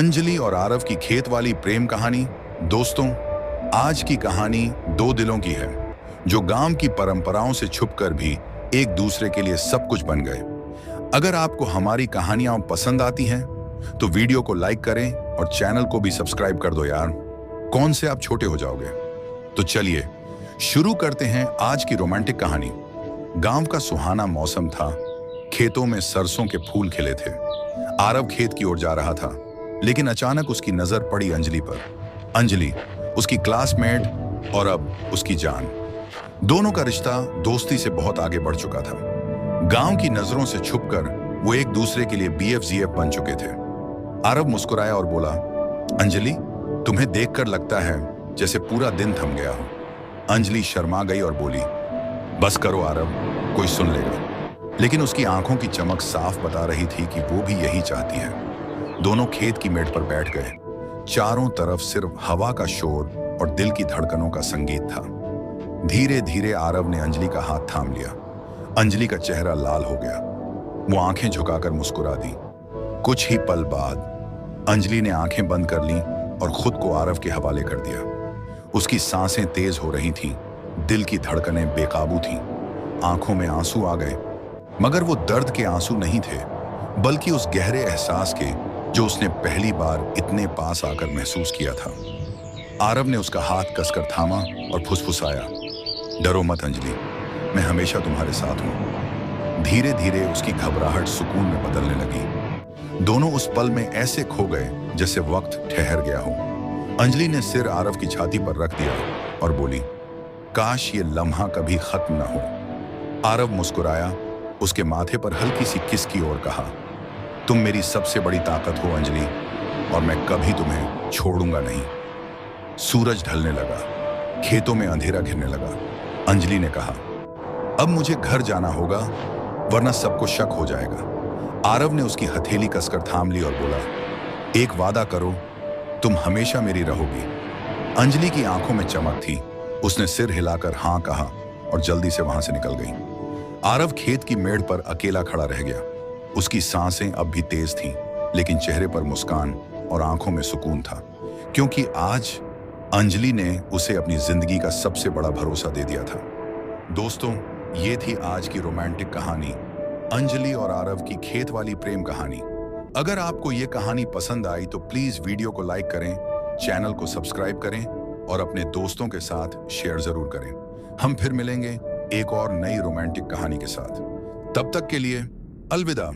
अंजलि और आरव की खेत वाली प्रेम कहानी। दोस्तों, आज की कहानी दो दिलों की है जो गांव की परंपराओं से छुपकर भी एक दूसरे के लिए सब कुछ बन गए। अगर आपको हमारी कहानियां पसंद आती हैं तो वीडियो को लाइक करें और चैनल को भी सब्सक्राइब कर दो यार। कौन से आप छोटे हो जाओगे। तो चलिए शुरू करते हैं आज की रोमांटिक कहानी। गांव का सुहाना मौसम था। खेतों में सरसों के फूल खिले थे। आरव खेत की ओर जा रहा था, लेकिन अचानक उसकी नजर पड़ी अंजलि पर। अंजलि उसकी क्लासमेट और अब उसकी जान। दोनों का रिश्ता दोस्ती से बहुत आगे बढ़ चुका था। गांव की नजरों से छुपकर वो एक दूसरे के लिए बीएफजीएफ बन चुके थे। आरव मुस्कुराया और बोला, अंजलि, तुम्हें देखकर लगता है जैसे पूरा दिन थम गया हो। अंजलि शर्मा गई और बोली, बस करो आरव, कोई सुन लेगा। लेकिन उसकी आंखों की चमक साफ बता रही थी कि वो भी यही चाहती है। दोनों खेत की मेड़ पर बैठ गए। चारों तरफ सिर्फ हवा का शोर और दिल की धड़कनों का संगीत था। धीरे धीरे आरव ने अंजलि का हाथ थाम लिया। अंजलि का चेहरा लाल हो गया। वो आंखें झुकाकर मुस्कुरा दी। कुछ ही पल बाद अंजलि ने आंखें बंद कर लीं और खुद को आरव के हवाले कर दिया। उसकी सांसें तेज हो रही थीं, दिल की धड़कनें बेकाबू थीं, आंखों में आंसू आ गए। मगर वो दर्द के आंसू नहीं थे, बल्कि उस गहरे एहसास के जो उसने पहली बार इतने पास आकर महसूस किया था। आरव ने उसका हाथ कसकर थामा और फुसफुसाया, डरो मत अंजलि, मैं हमेशा तुम्हारे साथ हूं। धीरे धीरे उसकी घबराहट सुकून में बदलने लगी। दोनों उस पल में ऐसे खो गए जैसे वक्त ठहर गया हो। अंजलि ने सिर आरव की छाती पर रख दिया और बोली, काश ये लम्हा कभी खत्म न हो। आरव मुस्कुराया, उसके माथे पर हल्की सी किस की ओर कहा, तुम मेरी सबसे बड़ी ताकत हो अंजलि, और मैं कभी तुम्हें छोड़ूंगा नहीं। सूरज ढलने लगा, खेतों में अंधेरा घिरने लगा। अंजलि ने कहा, अब मुझे घर जाना होगा, वरना सबको शक हो जाएगा। आरव ने उसकी हथेली कसकर थाम ली और बोला, एक वादा करो, तुम हमेशा मेरी रहोगी। अंजलि की आंखों में चमक थी। उसने सिर हिलाकर हाँ कहा और जल्दी से वहां से निकल गई। आरव खेत की मेड़ पर अकेला खड़ा रह गया। उसकी सांसें अब भी तेज थीं, लेकिन चेहरे पर मुस्कान और आंखों में सुकून था, क्योंकि आज अंजलि ने उसे अपनी जिंदगी का सबसे बड़ा भरोसा दे दिया था। दोस्तों, ये थी आज की रोमांटिक कहानी, अंजलि और आरव की खेत वाली प्रेम कहानी। अगर आपको ये कहानी पसंद आई तो प्लीज वीडियो को लाइक करें, चैनल को सब्सक्राइब करें और अपने दोस्तों के साथ शेयर जरूर करें। हम फिर मिलेंगे एक और नई रोमांटिक कहानी के साथ। तब तक के लिए अलविदा।